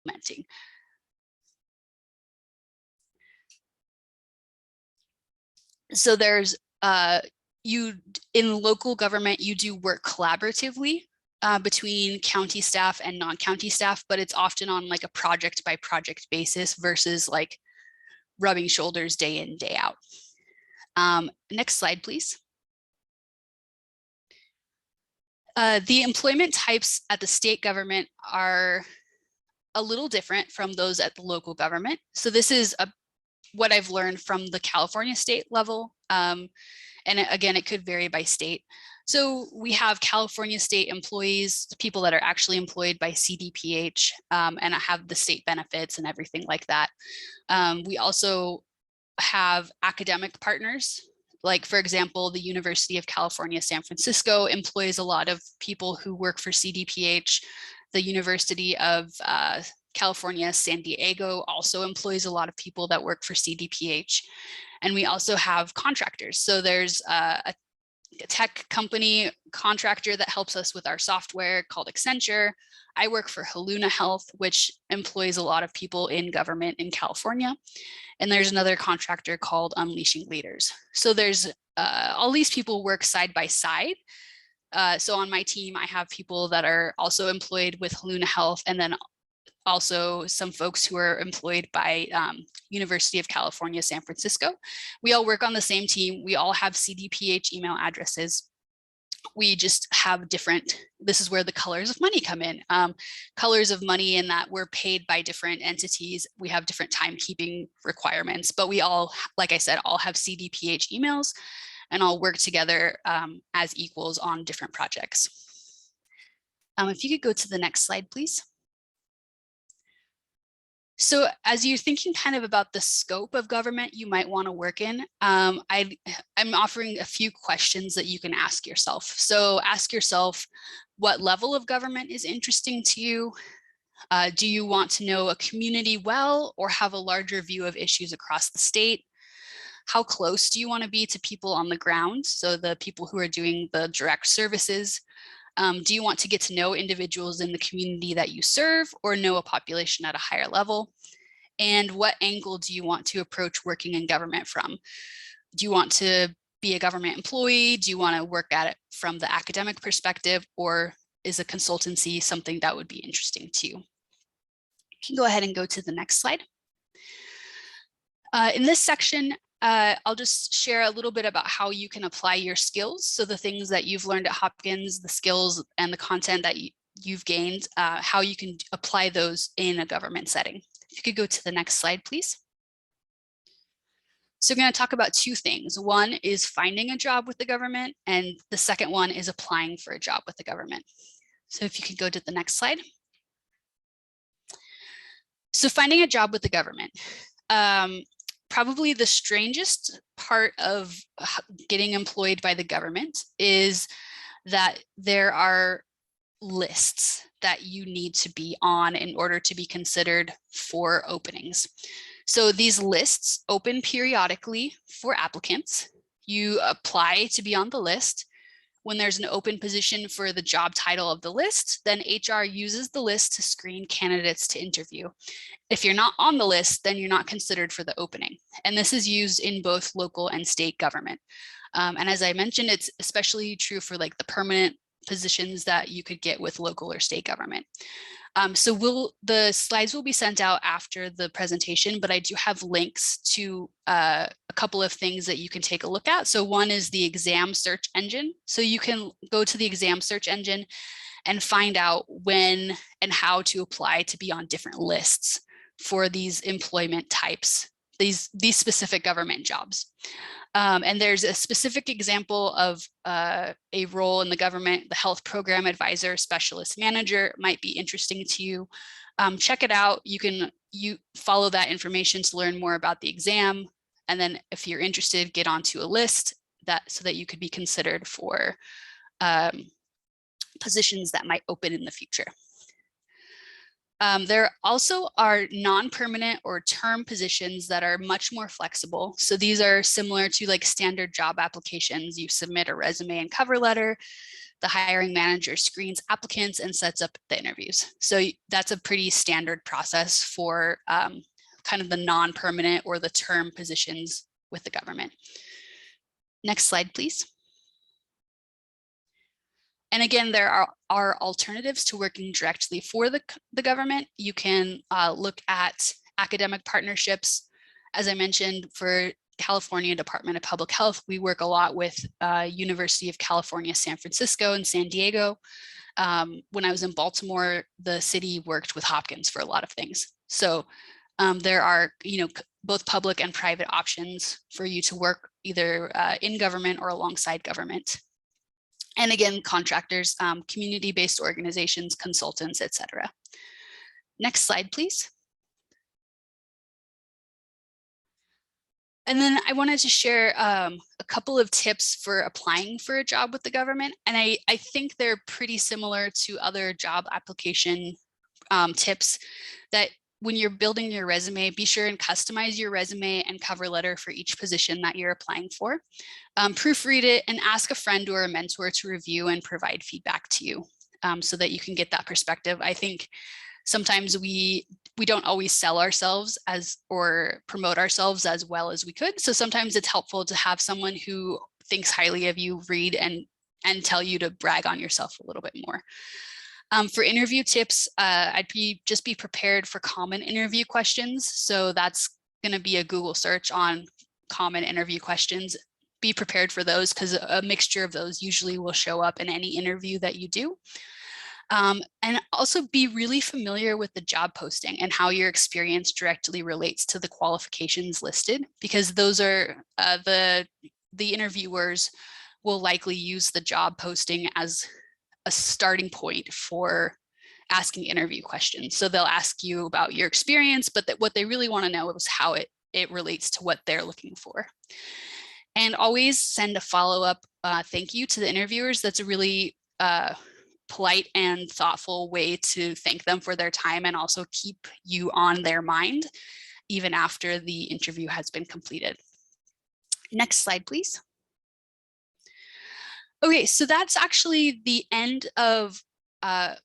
implementing. So there's in local government, you do work collaboratively between county staff and non-county staff, but it's often on like a project by project basis versus like rubbing shoulders day in, day out. Next slide, please. The employment types at the state government are a little different from those at the local government. So this is what I've learned from the California state level. And again, it could vary by state. So we have California state employees, people that are actually employed by CDPH and have the state benefits and everything like that. We also have academic partners. Like, for example, the University of California, San Francisco employs a lot of people who work for CDPH. The University of California, San Diego also employs a lot of people that work for CDPH. And we also have contractors. So there's a tech company contractor that helps us with our software called Accenture. I work for Haluna Health, which employs a lot of people in government in California. And there's another contractor called Unleashing Leaders. So there's all these people work side by side. So on my team, I have people that are also employed with Haluna Health, and then also some folks who are employed by University of California, San Francisco. We all work on the same team. We all have CDPH email addresses. We just have different, this is where the colors of money come in. Colors of money in that we're paid by different entities. We have different timekeeping requirements, but we all, like I said, all have CDPH emails and all work together as equals on different projects. If you could go to the next slide, please. So as you're thinking kind of about the scope of government you might want to work in, I'm offering a few questions that you can ask yourself. So ask yourself, what level of government is interesting to you? Do you want to know a community well or have a larger view of issues across the state? How close do you want to be to people on the ground? So the people who are doing the direct services. Do you want to get to know individuals in the community that you serve or know a population at a higher level? And what angle do you want to approach working in government from? Do you want to be a government employee? Do you want to work at it from the academic perspective, or is a consultancy something that would be interesting to you? You can go ahead and go to the next slide. In this section, I'll just share a little bit about how you can apply your skills. So the things that you've learned at Hopkins, the skills and the content that you've gained, how you can apply those in a government setting. If you could go to the next slide, please. So we're going to talk about two things. One is finding a job with the government, and the second one is applying for a job with the government. So if you could go to the next slide. So finding a job with the government. Probably the strangest part of getting employed by the government is that there are lists that you need to be on in order to be considered for openings. So these lists open periodically for applicants. You apply to be on the list. When there's an open position for the job title of the list, then HR uses the list to screen candidates to interview. If you're not on the list, then you're not considered for the opening. And this is used in both local and state government. And as I mentioned, it's especially true for like the permanent positions that you could get with local or state government. So the slides will be sent out after the presentation, but I do have links to a couple of things that you can take a look at. So one is the exam search engine. So you can go to the exam search engine and find out when and how to apply to be on different lists for these employment types, these specific government jobs. And there's a specific example of a role in the government, the health program advisor, specialist manager might be interesting to you. Check it out. You follow that information to learn more about the exam. And then if you're interested, get onto a list so that you could be considered for positions that might open in the future. There also are non-permanent or term positions that are much more flexible. So these are similar to like standard job applications. You submit a resume and cover letter. the hiring manager screens applicants and sets up the interviews. So that's a pretty standard process for kind of the non-permanent or the term positions with the government. Next slide, please. And again, there are alternatives to working directly for the government. You can look at academic partnerships. As I mentioned, for California Department of Public Health, we work a lot with University of California, San Francisco and San Diego. When I was in Baltimore, the city worked with Hopkins for a lot of things. So there are, both public and private options for you to work either in government or alongside government. And again, contractors, community-based organizations, consultants, etc. Next slide, please. And then I wanted to share a couple of tips for applying for a job with the government. And I think they're pretty similar to other job application tips, that when you're building your resume, be sure and customize your resume and cover letter for each position that you're applying for. Proofread it and ask a friend or a mentor to review and provide feedback to you so that you can get that perspective. I think sometimes we don't always sell ourselves or promote ourselves as well as we could. So sometimes it's helpful to have someone who thinks highly of you read and tell you to brag on yourself a little bit more. For interview tips, I'd just be prepared for common interview questions. So that's going to be a Google search on common interview questions. Be prepared for those because a mixture of those usually will show up in any interview that you do. And also be really familiar with the job posting and how your experience directly relates to the qualifications listed, because those are the interviewers will likely use the job posting as a starting point for asking interview questions. So they'll ask you about your experience, but what they really want to know is how it relates to what they're looking for. And always send a follow-up thank you to the interviewers. That's a really polite and thoughtful way to thank them for their time and also keep you on their mind even after the interview has been completed. Next slide, please. Okay, so that's actually the end of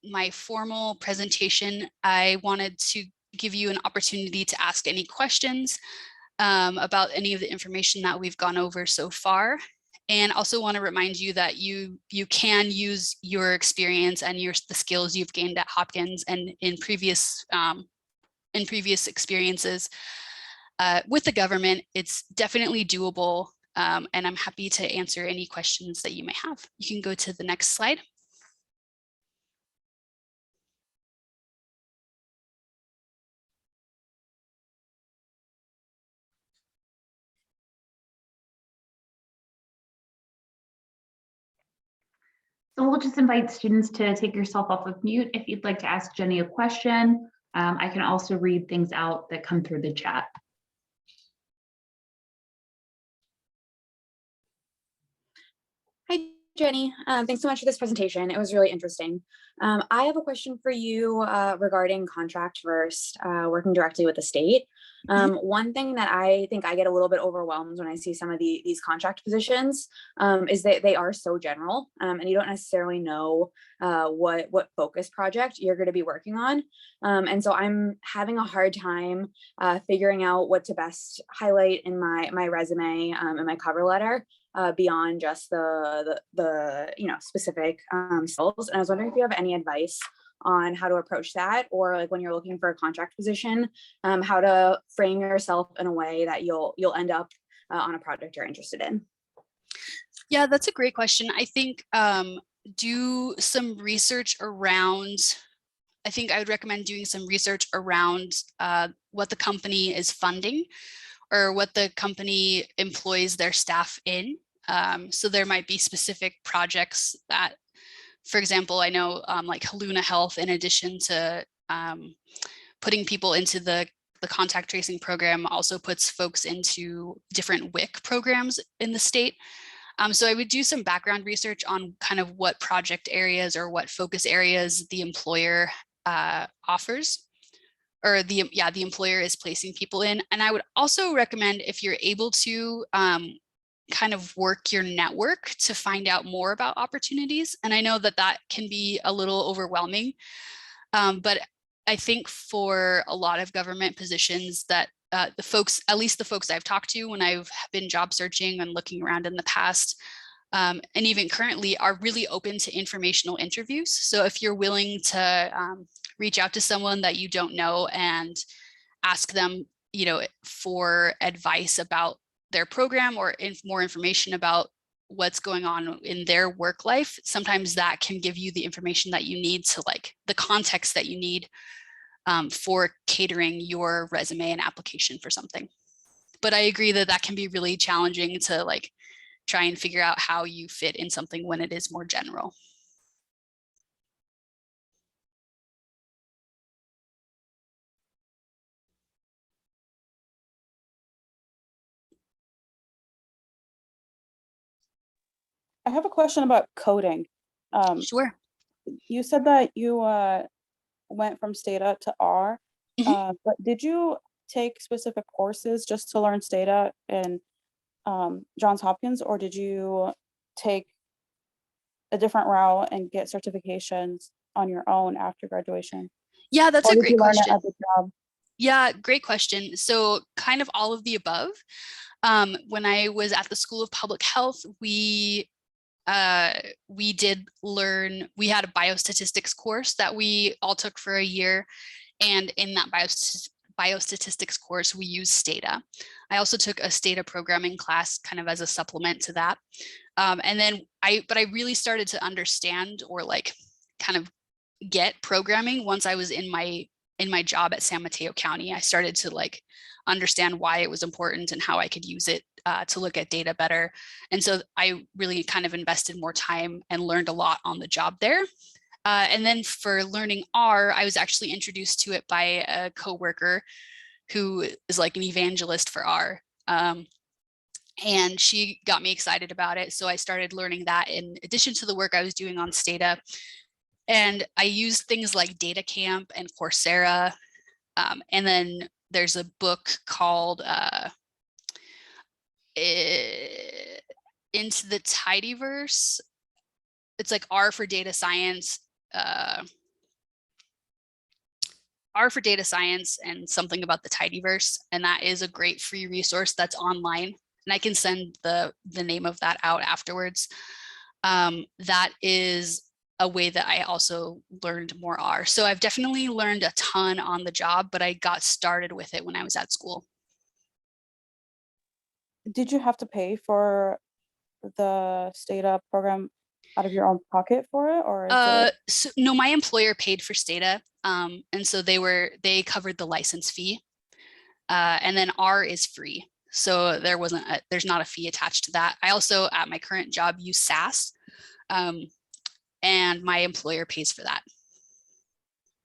my formal presentation. I wanted to give you an opportunity to ask any questions about any of the information that we've gone over so far. And also want to remind you that you can use your experience and the skills you've gained at Hopkins and in previous experiences with the government. It's definitely doable. And I'm happy to answer any questions that you may have. You can go to the next slide. So we'll just invite students to take yourself off of mute if you'd like to ask Jenny a question. I can also read things out that come through the chat. Hi, Jenny. Thanks so much for this presentation. It was really interesting. I have a question for you regarding contract versus working directly with the state. One thing that I think I get a little bit overwhelmed when I see some of these contract positions is that they are so general and you don't necessarily know what focus project you're going to be working on. And so I'm having a hard time figuring out what to best highlight in my resume and my cover letter beyond just the specific skills. And I was wondering if you have any advice on how to approach that, or like when you're looking for a contract position, how to frame yourself in a way that you'll end up on a project you're interested in. Yeah, that's a great question. I think do some research around, I think I would recommend doing some research around what the company is funding or what the company employs their staff in. So there might be specific projects that, for example, I know like Haluna Health, in addition to putting people into the contact tracing program, also puts folks into different WIC programs in the state. So I would do some background research on kind of what project areas or what focus areas the employer offers, or the employer is placing people in. And I would also recommend, if you're able to, kind of work your network to find out more about opportunities. And I know that that can be a little overwhelming, but I think for a lot of government positions that the folks, at least the folks I've talked to when I've been job searching and looking around in the past, and even currently, are really open to informational interviews. So if you're willing to reach out to someone that you don't know and ask them, you know, for advice about their program or more information about what's going on in their work life, sometimes that can give you the information that you need to, like, the context that you need for catering your resume and application for something. But I agree that that can be really challenging to, like, try and figure out how you fit in something when it is more general. I have a question about coding. Sure. You said that you went from Stata to R, but did you take specific courses just to learn Stata in Johns Hopkins, or did you take a different route and get certifications on your own after graduation? Yeah, that's Or a did great you learn it question. at the job? Yeah, great question. So kind of all of the above. When I was at the School of Public Health, we did learn, we had a biostatistics course that we all took for a year. And in that biostatistics course, we used Stata. I also took a Stata programming class kind of as a supplement to that. And then I really started to understand, or like kind of get programming once I was in my job at San Mateo County. I started to, like, understand why it was important and how I could use it to look at data better. And so I really kind of invested more time and learned a lot on the job there. And then for learning R, I was actually introduced to it by a coworker who is like an evangelist for R. And she got me excited about it. So I started learning that in addition to the work I was doing on Stata. And I used things like DataCamp and Coursera. And then there's a book called Into the Tidyverse. It's like R for data science, R for data science and something about the Tidyverse. And that is a great free resource that's online. And I can send the name of that out afterwards. That is a way that I also learned more R. So I've definitely learned a ton on the job, but I got started with it when I was at school. Did you have to pay for the Stata program out of your own pocket for it, or is it? So, no, my employer paid for Stata. And so they covered the license fee. And then R is free. So there's not a fee attached to that. I also, at my current job, use SAS. And my employer pays for that.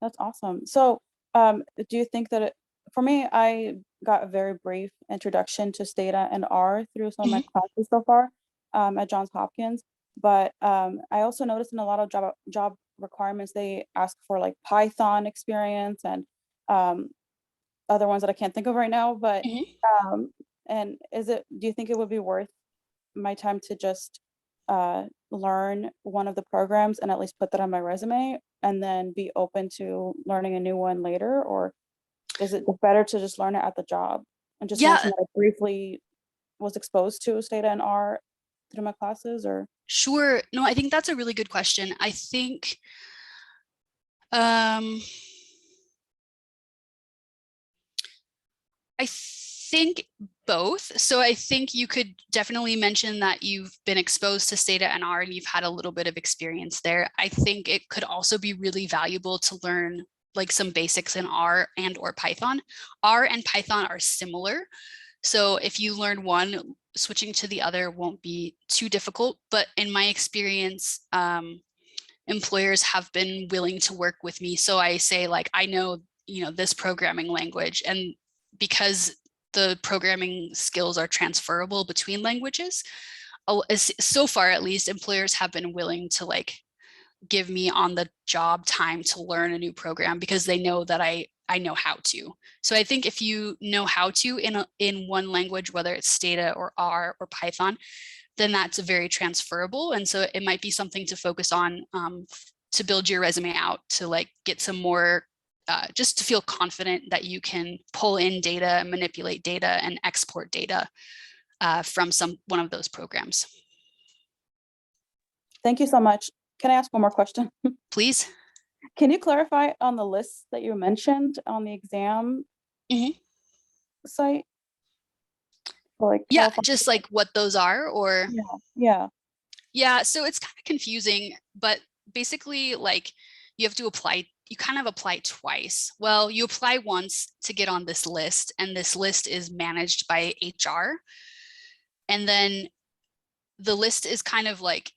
That's awesome. So, do you think that for me, I got a very brief introduction to Stata and R through some of my classes so far at Johns Hopkins. But I also noticed in a lot of job requirements, they ask for like Python experience and other ones that I can't think of right now. But and do you think it would be worth my time to just learn one of the programs and at least put that on my resume and then be open to learning a new one later? Or is it better to just learn it at the job and just mention that I briefly was exposed to Stata and R through my classes? Or Sure. No, I think that's a really good question. I think both. So I think you could definitely mention that you've been exposed to Stata and R and you've had a little bit of experience there. I think it could also be really valuable to learn like some basics in R and or Python. R and Python are similar. So if you learn one, switching to the other won't be too difficult. But in my experience, employers have been willing to work with me. So I say, like, I know, this programming language, and because the programming skills are transferable between languages, so far at least, employers have been willing to like give me on the job time to learn a new program because they know that I I know how to. So I think if you know how to in one language, whether it's Stata or R or Python, then that's very transferable. And so it might be something to focus on to build your resume out, to like get some more, just to feel confident that you can pull in data, manipulate data, and export data from one of those programs. Thank you so much. Can I ask one more question? Please. Can you clarify on the list that you mentioned on the exam site? For like Yeah, California- just like what those are, or yeah. yeah, so it's kind of confusing, but basically like you have to apply, you kind of apply twice. Well, you apply once to get on this list, and this list is managed by HR. And then the list is kind of like,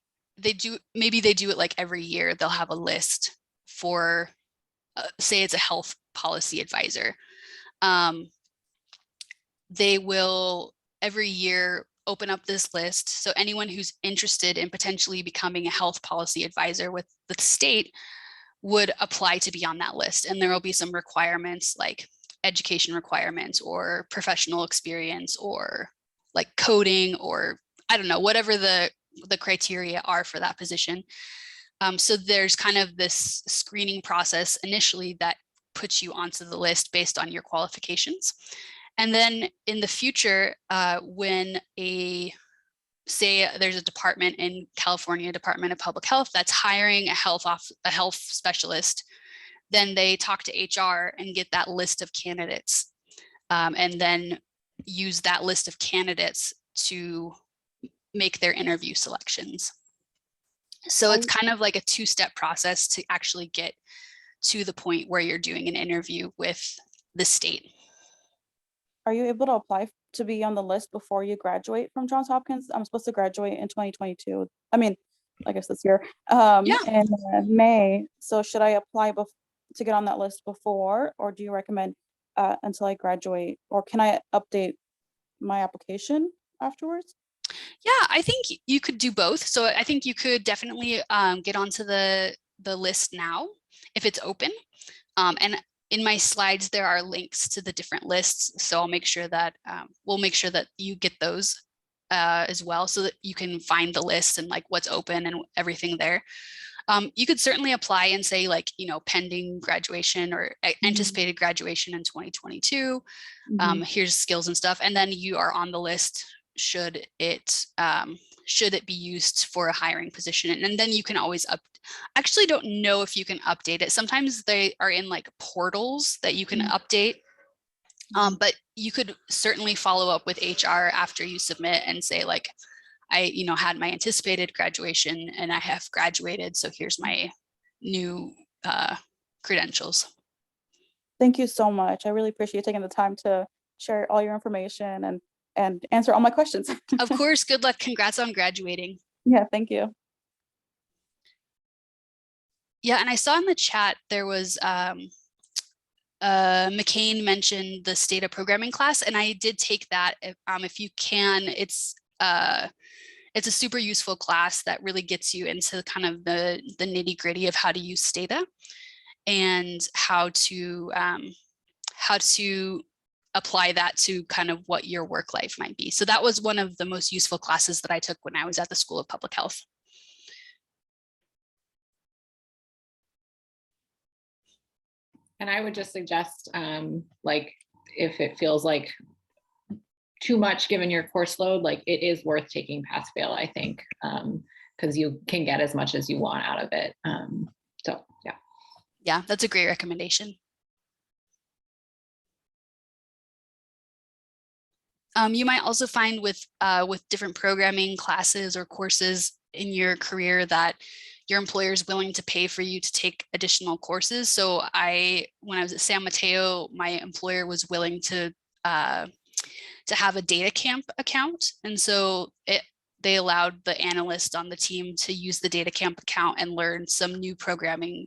maybe they do it like every year. They'll have a list for, say it's a health policy advisor. They will every year open up this list. So anyone who's interested in potentially becoming a health policy advisor with the state would apply to be on that list. And there will be some requirements like education requirements or professional experience or like coding, or I don't know, whatever the criteria are for that position. So there's kind of this screening process initially that puts you onto the list based on your qualifications. And then in the future, when say there's a department in California, Department of Public Health, that's hiring a health specialist, then they talk to HR and get that list of candidates, and then use that list of candidates to make their interview selections. So it's kind of like a two-step process to actually get to the point where you're doing an interview with the state. Are you able to apply to be on the list before you graduate from Johns Hopkins? I'm supposed to graduate in 2022. I mean, I guess this year, in May. So should I apply to get on that list before, or do you recommend until I graduate, or can I update my application afterwards? Yeah, I think you could do both. So I think you could definitely get onto the list now if it's open. And in my slides, there are links to the different lists. So I'll make sure that we'll make sure that you get those as well, so that you can find the list and like what's open and everything there. You could certainly apply and say like, pending graduation or anticipated graduation in 2022. Here's skills and stuff. And then you are on the list should it be used for a hiring position. And then you can always actually don't know if you can update it. Sometimes they are in like portals that you can update. But you could certainly follow up with HR after you submit and say like, I had my anticipated graduation and I have graduated, so here's my new credentials. Thank you so much. I really appreciate you taking the time to share all your information and answer all my questions. Of course, good luck. Congrats on graduating. Yeah, thank you. Yeah, and I saw in the chat there was McCain mentioned the Stata programming class, and I did take that. If you can, it's a super useful class that really gets you into kind of the nitty gritty of how to use Stata and how to apply that to kind of what your work life might be. So that was one of the most useful classes that I took when I was at the School of Public Health. And I would just suggest, like, if it feels like too much given your course load, like it is worth taking pass fail, I think, because you can get as much as you want out of it. So yeah. Yeah, that's a great recommendation. You might also find with different programming classes or courses in your career that your employer is willing to pay for you to take additional courses. So when I was at San Mateo, my employer was willing to have a data camp account. And so they allowed the analyst on the team to use the data camp account and learn some new programming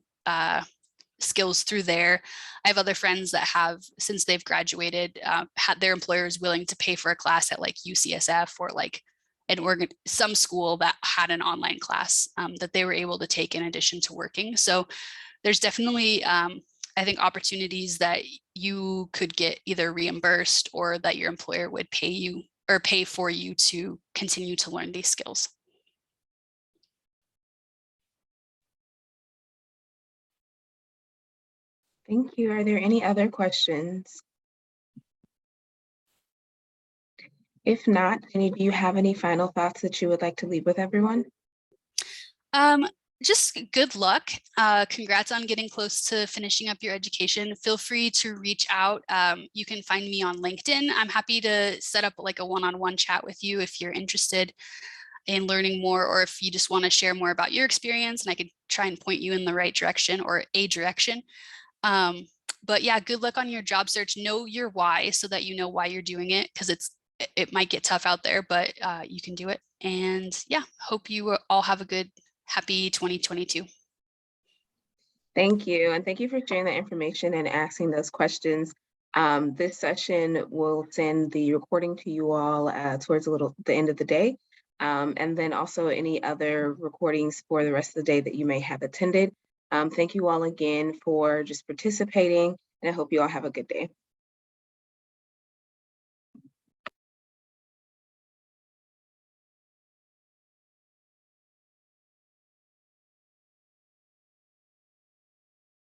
skills through there. I have other friends that have, since they've graduated, had their employers willing to pay for a class at like UCSF or like some school that had an online class that they were able to take in addition to working. So there's definitely, I I think, opportunities that you could get either reimbursed or that your employer would pay you or pay for you to continue to learn these skills. Thank you. Are there any other questions? If not, Jenny, do you have any final thoughts that you would like to leave with everyone? Just good luck. Congrats on getting close to finishing up your education. Feel free to reach out. You can find me on LinkedIn. I'm happy to set up like a one-on-one chat with you if you're interested in learning more, or if you just want to share more about your experience, and I could try and point you in the right direction or a direction. But yeah, good luck on your job search. Know your why so that you know why you're doing it, because it might get tough out there, but you can do it. And yeah, hope you all have a good, happy 2022. Thank you. And thank you for sharing that information and asking those questions. This session will send the recording to you all towards the end of the day. And then also any other recordings for the rest of the day that you may have attended. Thank you all again for just participating, and I hope you all have a good day.